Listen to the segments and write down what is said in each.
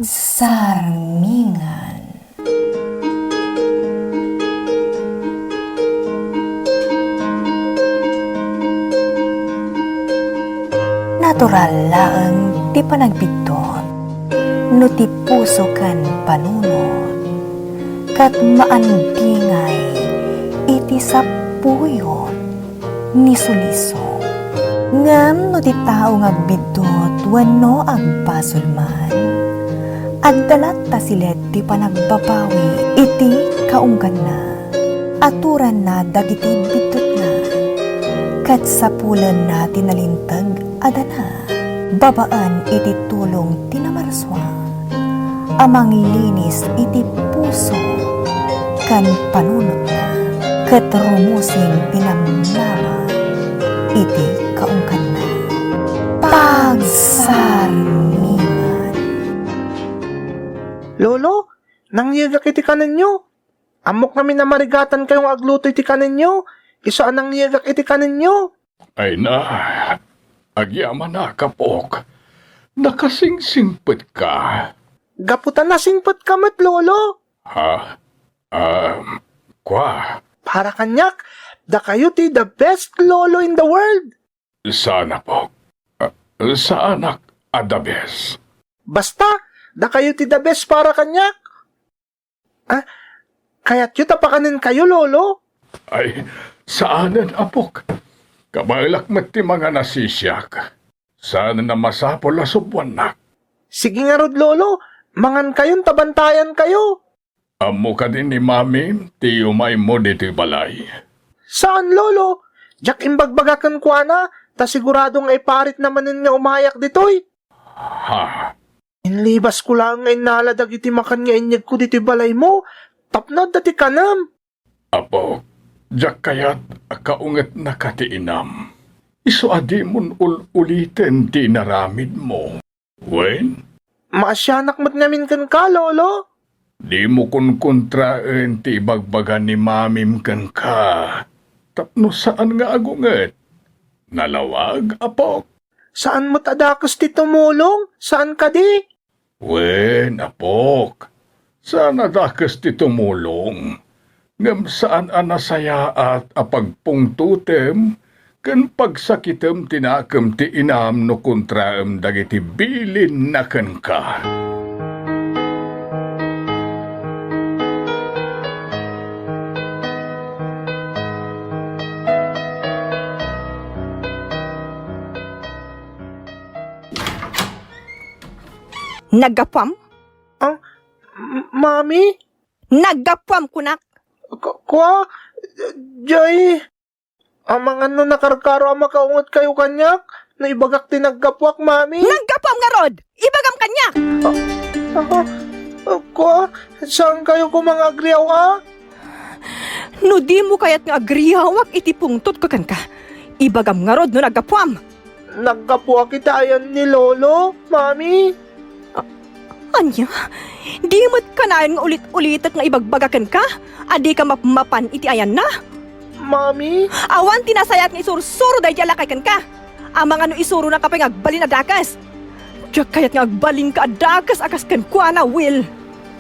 Pagsarmingan. Natural laeng ti panagbitot, no ti puso kan panunod, kat maandingay iti sapuyon ni suliso. Ngam no ti tao ngagbitot wenno agpasulman, agdalat ta silet ti panagbabawi iti kaunggan na, aturan na dagiti bitot na, kat sapulan na tinalintag adana, babaan iti tulong tinamarswa, amang linis iti puso kan panunot na, kat rumusing tinamnama iti kaungkan na. Pagsarmingan. Lolo, nangyagak iti kanan nyo. Amok namin na marigatan kayong agluto iti kanan nyo. Iso anang niyagak iti kanan nyo. Ay na, agyaman na kapok. Nakasingsingpet ka. Gaputan na singpot kamat, lolo. Ha? Kwa? Para kanyak, da kayo ti the best lolo in the world. Sana po. Sa anak, adabes. Basta, da kayo ti the best para kanyak. Kaya't yu tapakanin kayo, lolo. Ay, saanan apok? Kabalak met ti mga nasisyak. Sana na masapol na subwanak. Sige nga rod, lolo. Mangan kayon, tabantayan kayo. Amo ka din ni mami, ti umay mo dito balay. Saan, lolo? Jak imbagbagakan kwa na, ta siguradong ay parit naman nga umayak ditoy. Ha? Inlibas ko lang ngay naladag iti makan nga inyag ko dito balay mo. Tapnod dati kanam. Apo, jak kayat kaunget na katiinam. Iso adi mon ulitin di naramid mo. Wen? Maasyanak mat ngamin kan ka, lolo. Di mo kun kontraen ti ibagbagan ni mamim kan ka. Tapno saan nga agunget? Nalawag, apok. Saan mo tadakos ti tumulong? Saan ka di? Wen, apok. Saan adakas ti tumulong? Ngam saan anasaya at apagpungtutem, kan pagsakitem tinakam ti inam no kontraem dagiti bilin na kan ka. Nagapwam? Mami? Nagapwam kunak. Kwa? Jay? Amang ano nakarkaro ang makaungot kayo kanyak? Na ibagak tinagkapwak, mami? Nagapwam nga rod! Ibagam kanya! Kwa? Saan kayo kumangagriyaw, No di mo kayat nga agrihawak iti pungtot ko kan ka. Ibagam nga rod no nagapwam. Nagkapwak kita ayan ni lolo, mami? Anya? Di mo't kanayon nga ulit-ulitat nga ibagbagakan ka? Adi ka mapan iti ayan na? Mami? Awan tinasayat nga isursuro dahi di alakay kan ka. Amang ano isuro na kapay nga agbalin adakas. Diyak kayat nga agbalin ka adakas akas kan kwa na, Will.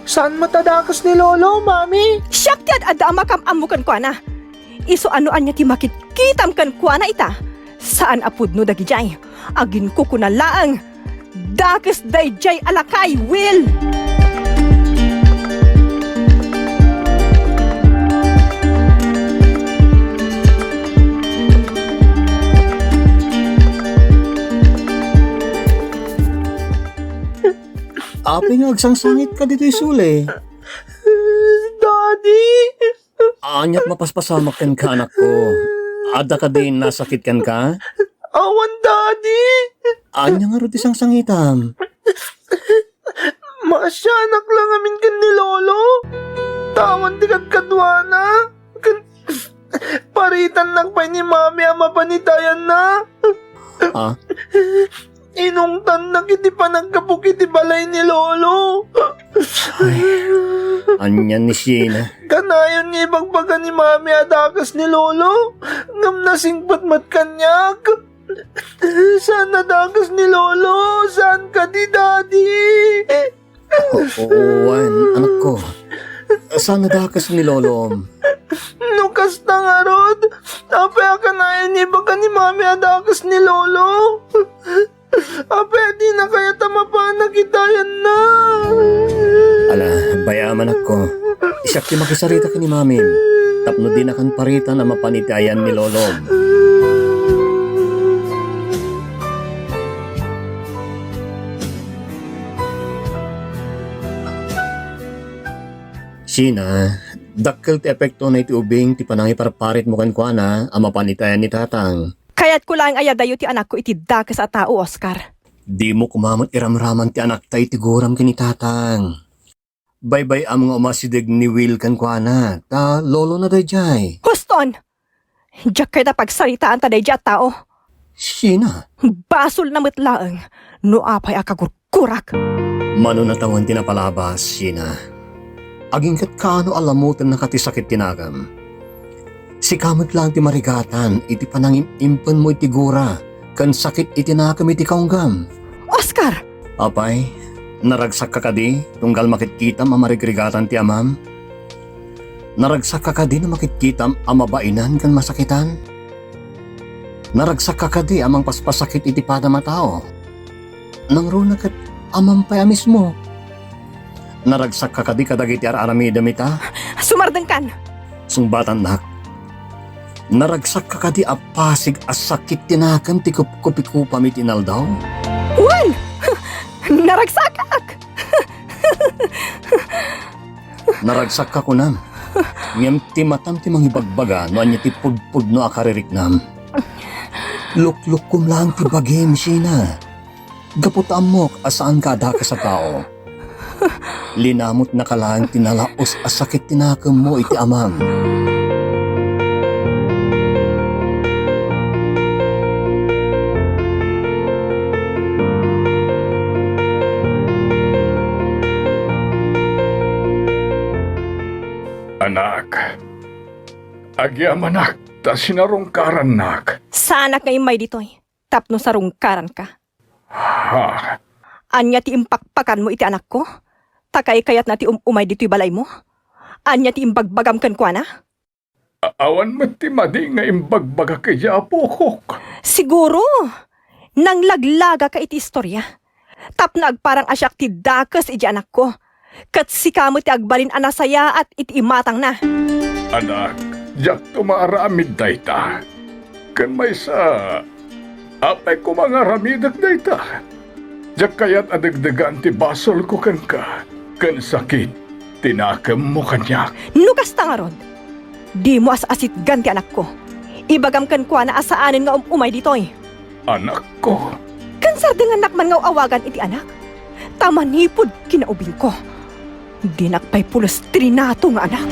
Saan matadakas ni lolo, mami? Siyak ti ad makam amukan kwa na. Iso ano anya ti makitkitam kan kwa na ita. Saan apud no dagi jay? Agin ko kunalaang. Dakas day jay alakay, Will. Api nga agsangsangit ka dito isuli. Daddy? Anyat mapaspasamak kan ka, anak ko. Ada ka din nasakit kan ka? Awan, daddy! Anya nga rin isang sangitam. Maasyanak lang amin kan ni lolo. Tawan di kadkadwana. Paritan lang pa ni mami ama panitayan na. Ah? Inungtan na kiti pa nagkapok iti balay ni lolo. Anyan ni Sheena. Kanayon nga ibagbaga ni mami adakas ni lolo. Ngam nasingpat mat kanyak. Saan nadakas ni lolo? Saan ka di, daddy? Oo, anak ko. Saan nadakas ni Lolom? Nukas na nga, Rod. Apay ka na inibaga ni Mami adakas ni Lolo. Apay, di na kaya tama na kitayan na. Ala, bayaman ako. Isyak ti makisarita ka ni Mami. Tapno din akan parita na mapanitayan ni Lolom. Sina, dakkel ti epekto na iti ubing ti panangi parparit mo kan kuana ang mapanitayan ni tatang. Kaya't ko lang ayadayo ti anak ko iti dakas a tao, Oscar. Di mo kumamot iramraman ti anak tay ti guram kini tatang. Baybay ang mga umasidig ni Will kan kuana, ta lolo na dayjay. Huston! Diyak kayo na pagsaritaan ta day at tao. Sina, Basol na matlaang, no apay akagurkurak. mano na tawon tinapalabas, Sina. Aging kat kaano alamutan na katisakit tinagam. Si kamot lang ti marigatan, iti panangim impan mo iti gura, kan sakit itinakam iti kaunggam. Oscar! Apay, naragsak ka kadi, tunggal makitkitam ang marigrigatan ti amam? Naragsak ka kadi na makitkitam ang mabainan kan masakitan? Naragsak ka kadi amang paspasakit iti padamatao? Nang runa kat amam pa mismo? Naragsak ka kadi kadagiti aramida mita? Sumardeng kan! Sungbatan nak. Naragsak ka kadi apasig as sakit tinakam ti kupikupam iti inaldaw? Juan! Naragsakak! Naragsak ka kunam. Ngem ti matam ti mangibagbaga no anya ti pudpud no akaririknam. Lukluk kum lang ti bagim, Sina. Gaputam mok asaan ka adaka sa tao. Linamot na kalang tinalaos as sakit tinakam mo iti amam. Anak, agyam anak, ta sinarungkaran nak. Sana kay may ditoy. Tapno sa rungkaran ka. Ha, Anya ti impakpakan mo iti anak ko? Takay kayat na ti umay dito'y balay mo? Anya ti imbagbagam kan kwa na? awan mo ti madi nga imbagbaga kaya apokok. Siguro, nang laglaga ka iti istorya. Tapno agparang asyak ti dakas iti anak ko. Kat sikamo ti agbalin anasaya at iti imatang na. Anak, jak tumaaramid dayta. Kan may sa apay ko mga ramidag dayta. Jak kayat adagdagan ti basol ko kan ka. Kan sakit, tinakam mo kanyak. Nukas ta nga ron. Di mo as-asit ganti anak ko. Ibagam kan kwa na asaanin nga umay ditoy. Anak ko, Kansar dengan anak man nga awagan iti anak. Tamanipod kinaubing ko. Di nakpay pulos trinato nga anak.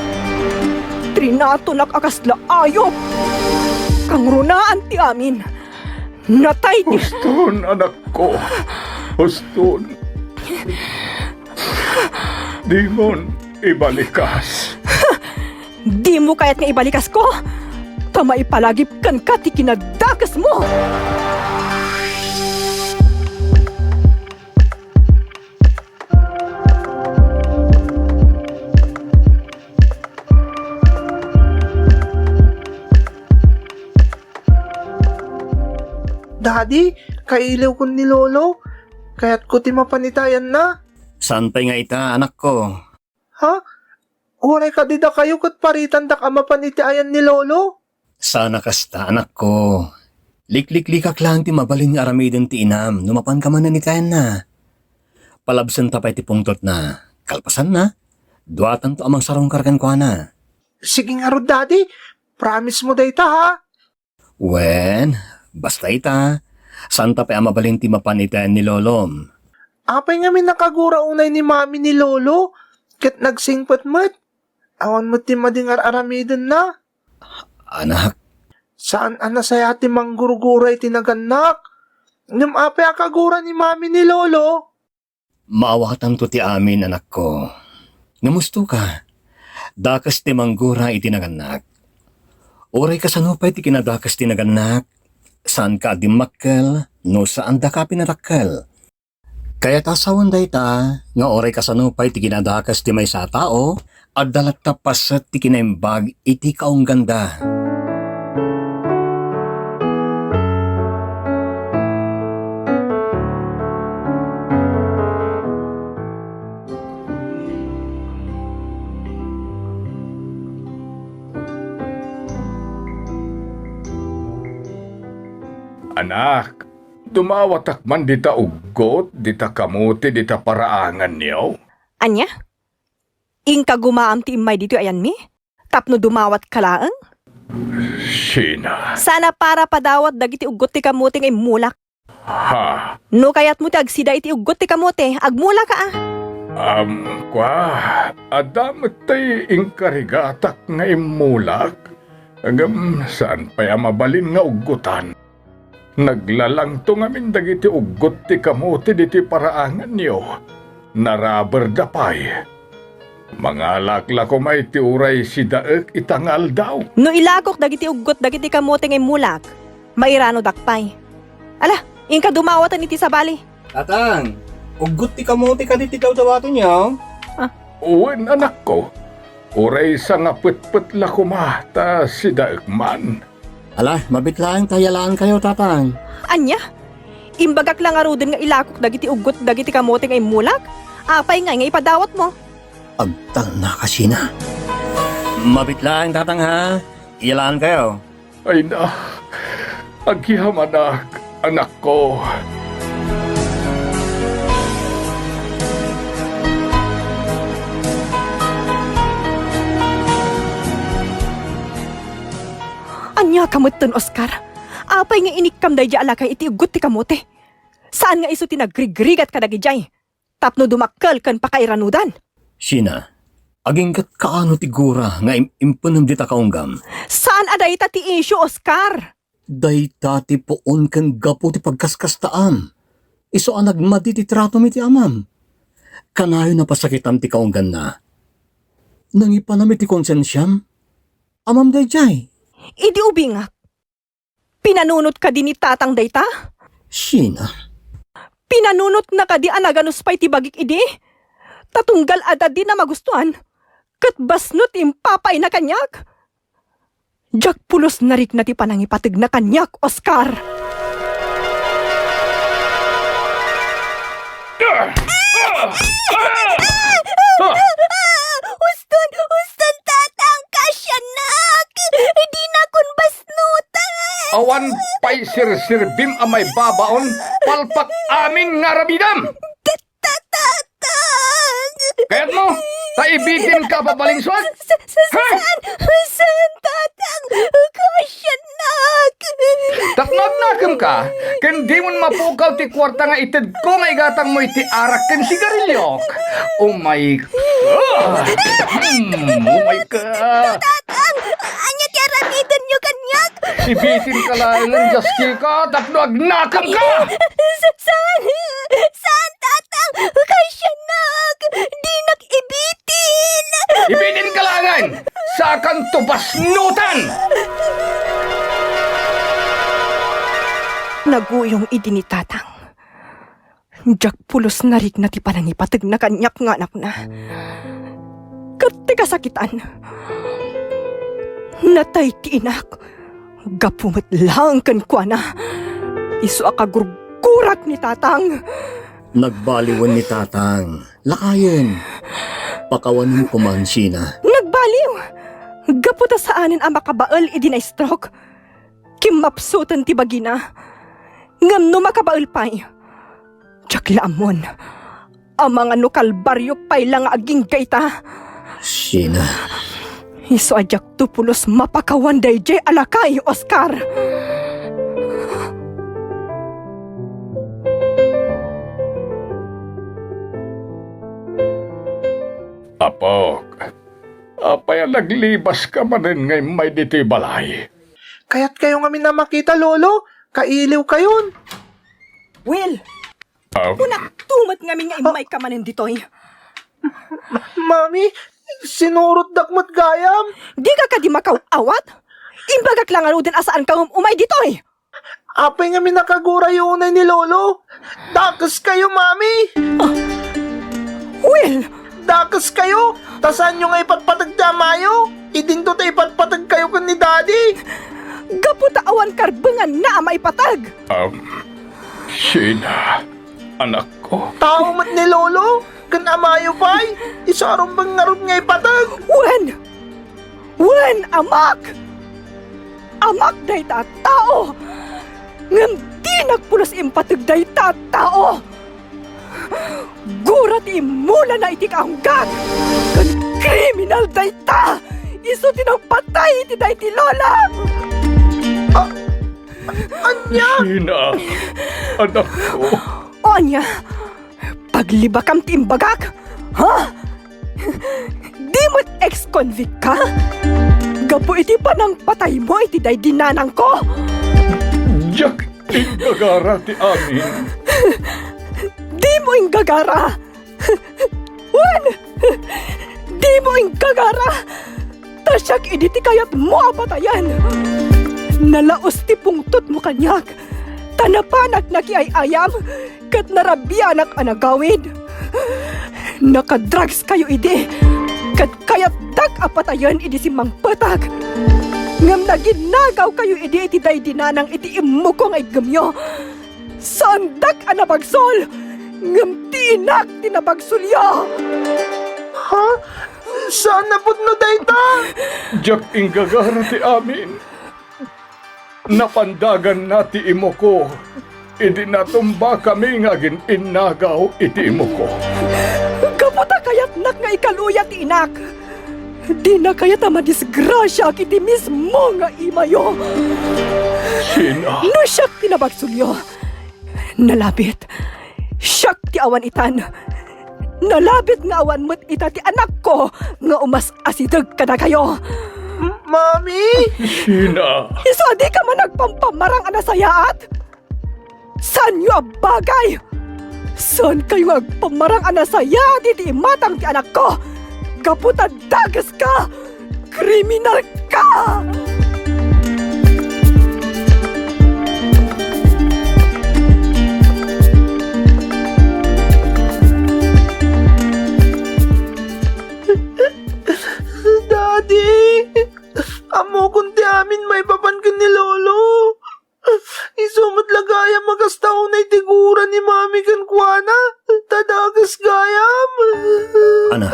Trinato nakakasla ayop. Kang runaan ti amin. Natay ti... huston anak ko. Huston. Di mon ibalikas. Di mo kaya't nga ibalikas ko. Tama ipalagip kan ka ti kinadakas mo. Daddy, kailaw ko ni Lolo. Kaya't ko ti mapanitayan na. Saan pa'y nga ita, anak ko? Ha? Uray ka dida kayo kat paritan dak ang mapanitayan ni Lolo? Sana kasta, anak ko. Liklik-likak lang ti mabaling aramidin ti inam. Numapan ka man na ni tayan na. Palabsan tapay ti pungtot na. Kalpasan na. Duatan to amang sarong karkan kwa na. Sige nga ro, Daddy. Promise mo dayta, ha? Wen, basta ita. Saan tapay ang mabaling ti mapanitayan ni Lolom? Apay nga may nakagura unay ni Mami ni Lolo. Kat nagsingpat mat. Awan mo ti madingar aramidin na. Anak, Saan anasaya ti mangguruguray tinaganak? Ngam apay akagura ni Mami ni Lolo. maawatan to ti amin, anak ko. Ngamusto ka? Dakas ti manggura iti naganak. Oray ka sanupay ti kinadakas ti naganak. Saan ka di makkel, no saan da ka pinarakkel. Kaya tasawan day ta, nga oray kasanupay ti kinadakas ti may sa tao, at dalat tapas ti kinaimbag iti kaong ganda. Anak, dumawatak man dita uggot, dita kamuti, dita paraangan niyo. Anya? Ingka gumaam ti imay dito ayan mi? Tapno dumawat kalaang? Sina? Sana para padawat dagiti uggot ti kamote ngay mulak. Ha? No kayat mo ti agsida iti uggot ti kamote, agmula ka ah. Adam tay ingkarigatak nga imulak. Agam, saan pa mabalin nga uggutan? Naglalang to ngamin dagiti uggot ti kamuti diti paraangan niyo. Naraber dapay. Mangalakla ko may ti uray si daek itangal daw. No ilakok dagiti uggot dagiti kamote ngay mulak, mairano dakpay. Ala, ingka dumawatan iti sabali. Tatang, ugot ti kamuti ka diti daw dawato niyo? Uwen anak ko. Uray sa nga put-put la kumata si daek man. Ala, mabitlaang tayalaan kayo, tatang. Anya? Imbagak lang aruden nga ilakok dagiti uggot dagiti kamote ngay mulak? Apay nga ipadawat mo. Agtal na kasi na. Mabitlaang, tatang ha. Iyalaan kayo. Ay na, aghiham anak ko. Anya kamuton, Oscar? Apay nga inikam day alakay iti ugot ti kamote. Saan nga iso tinagrigrigat ka dagijay? Tapno dumakkel kan pakairanudan. Sina, agingkat kaano ti gura nga impunam dita kaunggam. Saan aday ta ti isyo, Oscar? Day tati poon kan gapo ti pagkaskastaam. Iso ang nagmadi ti trato mi ti amam. Kanayo na pasakitam ti kaunggan na. Nangipanami ti konsensyam. Amam day jay. Idi ubingak. Pinanunot ka din ni tatang dayta? Sina, Pinanunot na ka di anaganus pa'y tibagik idi? Tatunggal ada di na magustuhan. Kat basnot impapay na kanyak. Jak pulos narik na ti panangipatig na kanyak, Oscar. Uston, tatang, kasyanak. Di na kun basnutan. Awan pa'y sir-sirbim amay babaon, palpak aming ngarabidam. Tatang. Kaya't mo, taibitin ka babaling swat? Saan, tatang, kasyanak. Tapnot na kem ka, ken di mo mapukaw ti kwarta nga ited ko nga igatang mo iti arak ken sigarilyok. Oh my God! Oh my God! Tatang, anya tiaramidan nyo kanyak. Ibitin ka lang ng jaski ka, tapno agnakam ka! Saan, tatang, kasyanak. Di nag-ibitin. Ibitin ka langan sa kantubasnutan! Naguyong idi ni tatang. Jak pulos narik na ti panangipatig na kanyak nga anak na. Kati kasakitan. Natay ti inak. Gapumot lang kan kwa na. Isu akagurgurat ni tatang. nagbaliwan ni tatang. Lakayin. Pakawanin ko man, Sina. Nagbaliw. Gaputa saanin ang makabaal idi na stroke. Kimapsutan ti bagina. Ngam no makabaal pa'y. Tiyakla amon. Ang mga nukalbaryok pa'y lang aging kaita. Sina. Iso ajak tupulos mapakawan day jay alakay, Oscar. Apok, apay naglibas ka man rin ngay may dito'y balay. Kaya't kayo nga minamakita, Lolo. Kailiw kayon. Will, unak tumat nga nga imay kamanin dito'y. Mami, sinurot dakmat gayam. Di ka di makaw awat? Imbagak lang ano din asaan ka umay dito'y. Apay nga minakagura yung unay ni Lolo. Dakas kayo, Mami. Will! Dakas kayo. Tasan nyo nga ipatpatag mayo. Idinto ta ipatpatag kayo kan ni Daddy. Gaputa awan karbengan na maipatag! Sheena, anak ko. Tao mat ni Lolo. Kan amayo pa'y. Isarong bang ngarot nga ipatag. Wen, amak! Amak day ta tao! Ngam di nagpulos impatag day ta tao! Gurat imula na iti kaanggat! Kan kriminal day ta! Iso tinagpatay iti day ti Lola! Anya? Sheena, anak ko. O anya, paglibakam ti imbagak? Ha? Di mo't ex-convict ka? Gapo iti pa nang patay mo iti day dinanang ko? Jack, ingagara ti amin. Di mo inggagara! Wan! Di mo inggagara! Tasyak iditi kayat mo apatayan! Nalaos ti pungtot mo kanyak! Tanapanak na kiay-ayam! Kat narabianak anagawid! Nakadrugs kayo idi! Kat kayat dak apatayan idi si Mang Patag! Ngam naginagaw kayo idi iti day dinanang iti imuko nga igamyo! Sandak anabagsol! Ngam tinak tinabagsulya! Ha? Saan na no dayta? Jack, ingagara ti amin. Napandagan na ti imo ko. Idi natumba kami nga inagaw iti imo ko. Kamuta kayat nak nga ikaluya ti inak! Di na kayat madisgrasya kiti mismo nga imayo! Sheena. No siyak tinabagsulyo! Nalabit! Siyak ti awan itan! Nalabit nga awan mo't ita ti anak ko nga umas asidag kada kayo! Mami! Sheena. Iso di ka man nagpampamarang anasayaat? San yu abagay? San kayo agpamarang anasayaat iti matang ti anak ko? Kaputa dagas ka! Kriminal ka! Daddy! Amo kunti amin may papankan ni Lolo. Isumot lagaya magastaw na itigura ni Mami kan kuana. Tadagas gayam. Anak,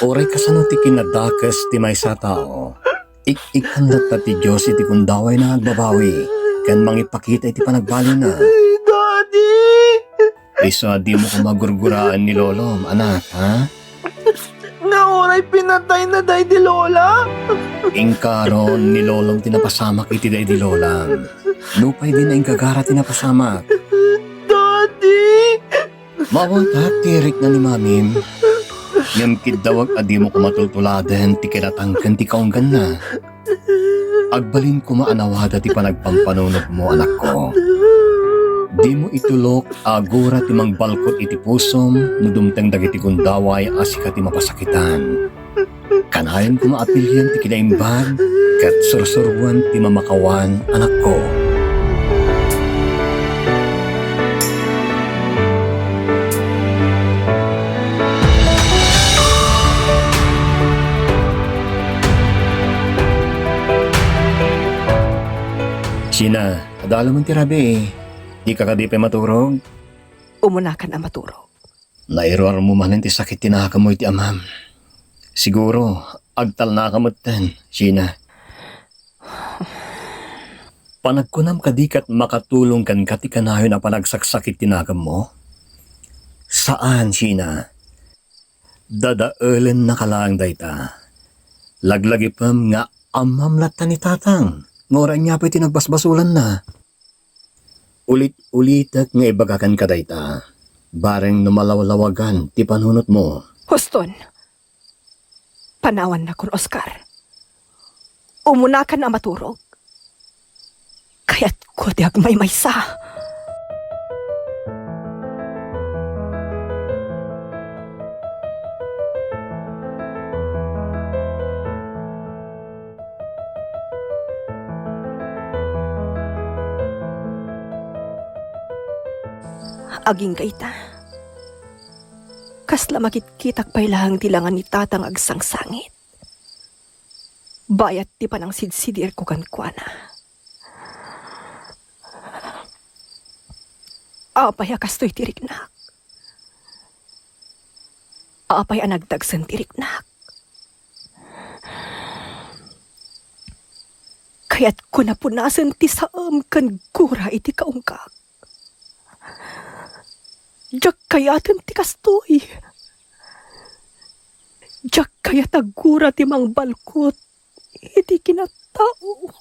oray kasano ti kinadakas ti may sa tao. Ikandat ta ti Diyos iti kundaway na agbabawi. Kan mangipakita iti panagbali na. Daddy! Isa di mo ka magurguraan ni Lolo, anak, ha? Nga oray pinatay na day di Lola. Ingkaron ni Lolong tinapasamak iti day di Lolang. Lupay din na ingkagara tinapasamak. Daddy! Mawanta tirik na ni Mamim. Ngam dawag adi mo kumatultuladen ti kinatangkan ti kaunggan na. Agbalin ko maanawada ti panagpampanunod mo, anak ko. Di mo itulok agura ti mangbalkot iti pusom no dumteng dagiti kundaway asika ti mapasakitan. Kanayon ko maapilyan ti kinaimbag kat sursuruan ti mamakawan, anak ko. Sina, adalo man ti rabi eh. Di ka kadi pa maturog. Umunakan ang maturo. Nairoar mo man ti sakit tinakamoy ti amam. Siguro, agtal na kamutan, Sina. Panagkunam kadikat makatulong kan kati kanayon na panagsaksakit tinakam mo? Saan, Sina? Dadaelen na kalaang dayta. Laglagipam nga amam lata ni tatang. Ngoran niya pa'y tinagbasbasulan na. Ulit-ulitak nga ibagakan ka dayta. Bareng numalawlawagan ti panunot mo. Huston, panawan na kun Oscar. Umunakan ang maturog. Kaya't ko di agmay-maysa. Aging kaita. Kasla makitkitak pa'y lahang tilangan ni tatang agsangsangit. Bayat di pa nang sidsidir ko kan kuana. Apay akastoy tiriknak. Apay anagdagsan tiriknak. Kaya't ko napunasan ti saam kan gura iti kaungkak. Diyak kayatan ti kastoy. Diyak kayat agura ti mang balkot iti kinatao.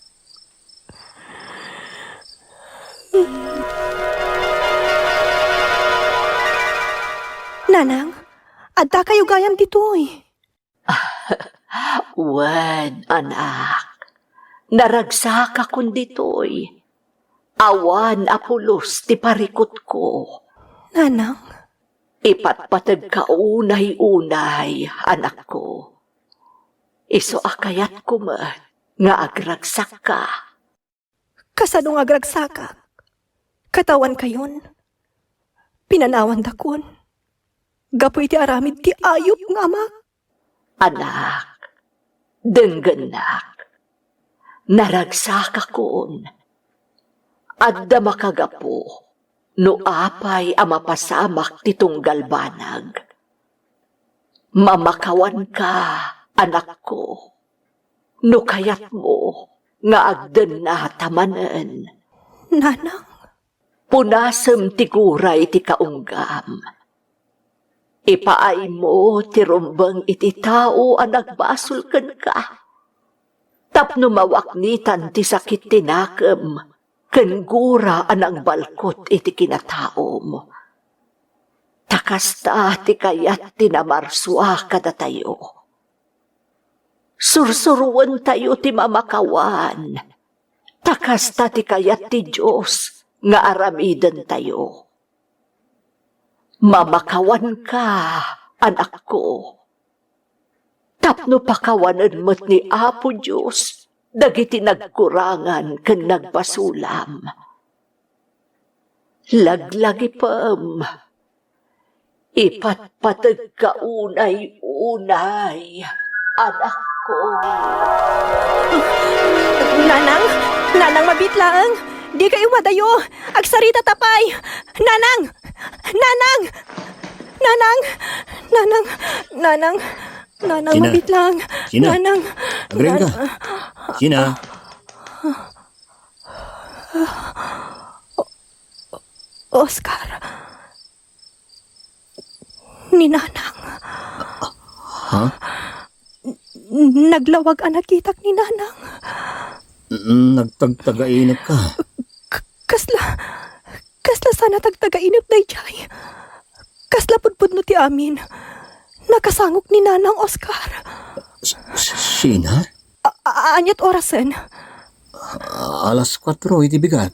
Nanang, adda kayo gayam ditoy. Wen, anak. Naragsak akong ditoy. Awan apulos ti parikot ko. Nanang, Ipatpatag ka unay-unay, anak ko. Iso akayat ko man, nga agragsak ka. kasanong agragsakak. Katawan kayon. Pinanawan dakon. Gapoy ti aramid ti ayop nga amak. Anak, denggenak. Naragsak akon. Adda makagapo. No apay amapasamak ti tunggal banag. Mamakawan ka, anak ko. No kayat mo, nga agden na tamanen. Nanang, Punasem ti guray ti kaunggam. Ipaay mo ti rumbang iti tao ang nagbasol ken ka. Tapno mawaknitan ti sakit tinakem. Ken gura anang balkot iti kinataom. Takasta ti kayat tinamarswa kada tayo. Sursuruan tayo ti mamakawan. Takasta ti kayat ti Diyos nga aramiden tayo. Mamakawan ka, anak ko. Tapno pakawanan mo't ni Apo Diyos. Dagiti nagkurangan ken nagpasulam. Laglagi pam. Ipatpatag ka unay-unay, anak ko. Nanang, nanang mabitlaang. Di kayo madayo. Agsarita tapay. Nanang, nanang, nanang, nanang, nanang. Nanang, Sina? mabitlang. Sina? Nanang. Agrin ka. Sina? Oscar. Ni Nanang. Ha? Naglawag ang nakitak ni Nanang. Nagtagtagainap ka. Kasla sana tagtagainip na ijay. Kasla pudpud no ti amin. Nakasangok ni Nanang Oscar. Sina? Anyat orasen. Alas 4, iti bigat.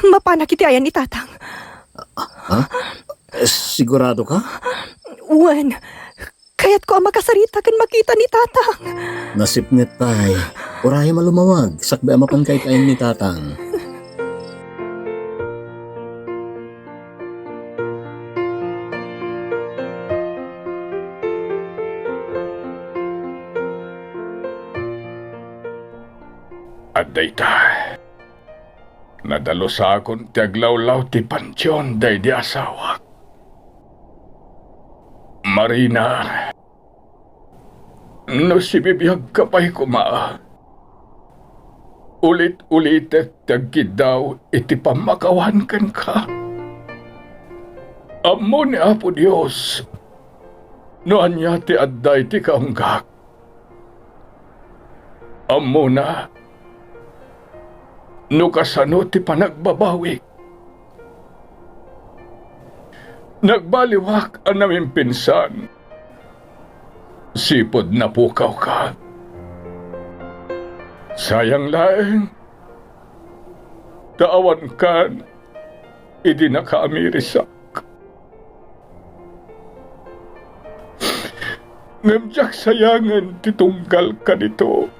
Mapanak iti ayan ni Tatang. Ha? Sigurado ka? Uwan, kaya't ko ang makasarita kan makita ni Tatang. Nasipnget pa'y. Urahe malumawag. Sakbe amapan kay kain ni tatang. At dayta, nadalo sa akong tiaglawlaw ti pansyon day di asawak. Marina, no sibibiyag ka pa'y kumaa. Ulit-ulit at tagkid daw iti pamakawan kan ka. Amo ni Apo Diyos, no anya ti adday ti kaunggak. Amo na, no kasano ti panagbabawi. Nagbaliwak ang namin pinsan. Sipod na pukaw ka. Sayang laeng. Taawan kan, idi nakaamirisak. Ngamjak sayangan titunggal ka dito.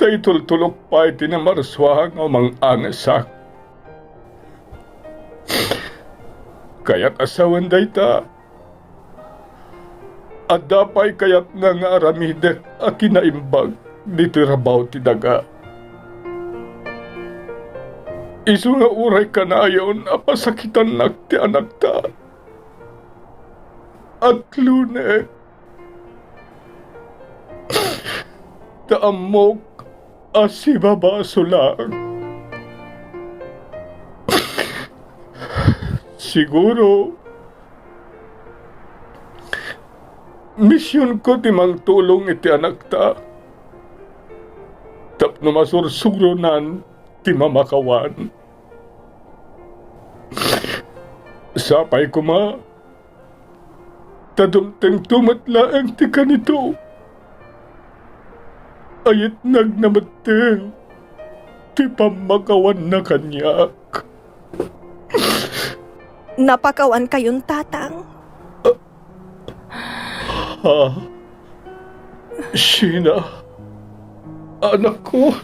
Tay tultulok pa iti namarswang o mang angasak. Kaya't asawan dayta. At dapay kayat nga aramidek a kinaimbag dito rabaw ti daga. Isu nga uray kanayon a pasakitan ti anak ta. At lunek. Taamok si babaso lang. Siguro, misyon ko ti mangtulong iti anak ta. Tapno masursuronan ti mamakawan. Sapay ko ma, tadumteng tumatlaang ti kanito. Ayit nagnamateng ti pamakawan na kanyak. Napakawan kayon, tatang. Ha? Sheena, anak ko.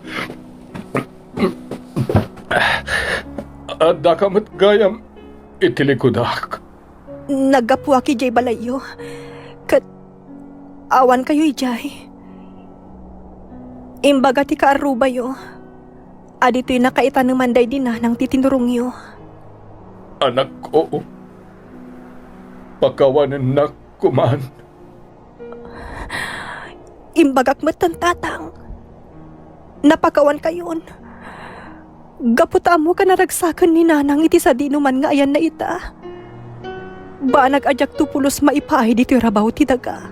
Dakamat gayam itilikudak. Nagapwa ki jay balayo. Kat awan kayo ijay. Imbaga ti kaaruba yo. Adito'y nakaitanumanday din na ng titinurong yo. Anak ko, pakawanan na kuman. Imbagak matan, tatang. Napakawan kayon. Gaputa mo ka naragsakan ni nanang iti sa dinuman nga ayan na ita. Banag ajak tupulos maipahay dito rabaw ti daga.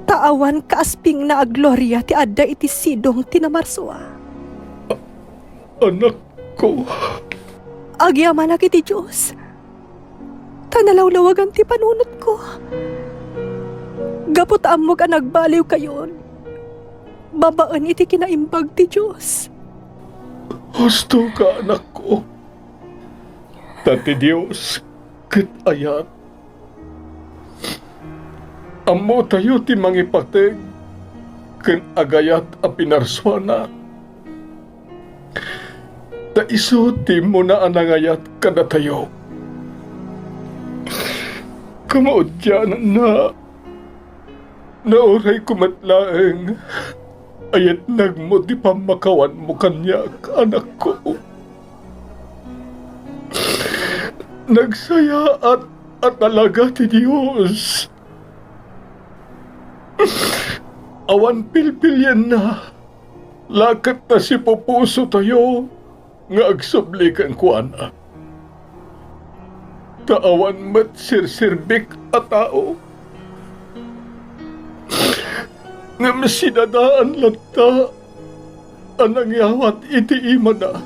Taawan kaasping na agloria ti adda iti sidong tinamarswa. Anak ko. Agyaman ak iti Diyos. Tanalawlawagan ti panunot ko. Gaputaan mo ka nagbaliw kayon. Babaan iti kinaimbag ti Diyos. Gusto ka, anak ko. Tati Diyos, ket ayat. Amo tayo ti mangipateg, ken agayat a pinarswana. Ta iso ti mo na anangayat kada tayo. Kamaudyanan na, nauray kumatlaeng, ayat nagmo di pamakawan mo kanyak, anak ko. Nagsaya at talaga ti Diyos. Awan pilpilyan na, lakat na si pupuso tayo, nga agsublikan ko ana. Taawan mat sirsirbik a tao. Nga masinadaan lata, anang yawat iti imada.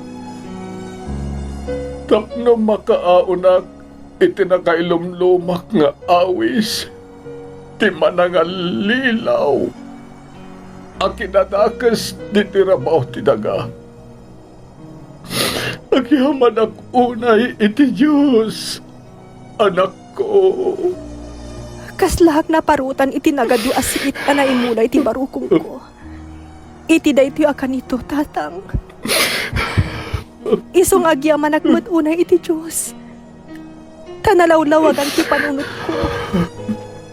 Tapno makaaonak, iti nakailumlumak nga awis, ti manangal lilaw, a kinadakas di tirabaw ti daga. Agyaman ak unay iti Diyos, anak ko. Kaslahak na parutan iti nagadu asit na naimulay ti barukong ko. Iti daytoy akan ito, tatang. Isong agyaman ak unay iti Diyos. Tanalawlawagan ti panunot ko.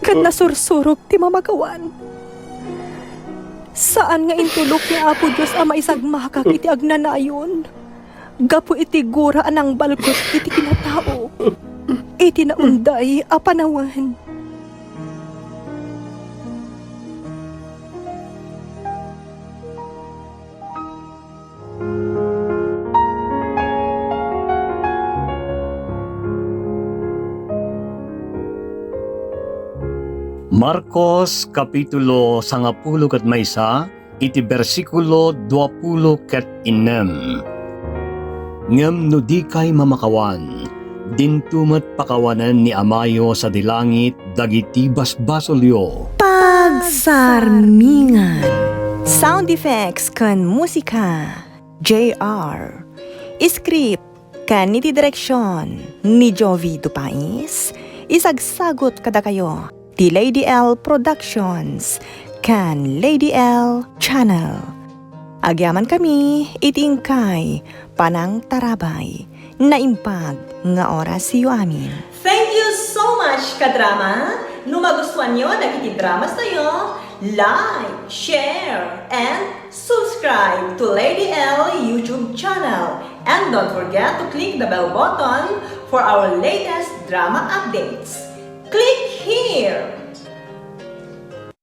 Kat nasursurok ti mamagawan. Saan nga intulok ni Apo Diyos ama isagmakak iti agnanayon? Gapu iti gura anang balkot iti kinatao. Iti naunday a panawan. Marcos Kapitulo 10 iti bersikulo 26. Ngem no di kay mamakawan, dintumet pakawanan ni Amayo sa dilangit dagiti basbasolyo. Pagsarmingan. Sound effects kan musika. JR. Script kan niti direksyon ni Jovi Dupais. Isagsagot kada kayo ti Lady Elle Productions kan Lady Elle Channel. Agyaman kami itingkay panang tarabay naimpag nga oras siyo amin. Thank you so much, kadrama! Nung magustuhan nyo nakitidramas tayo, like, share, and subscribe to Lady Elle YouTube channel. And don't forget to click the bell button for our latest drama updates. Click here!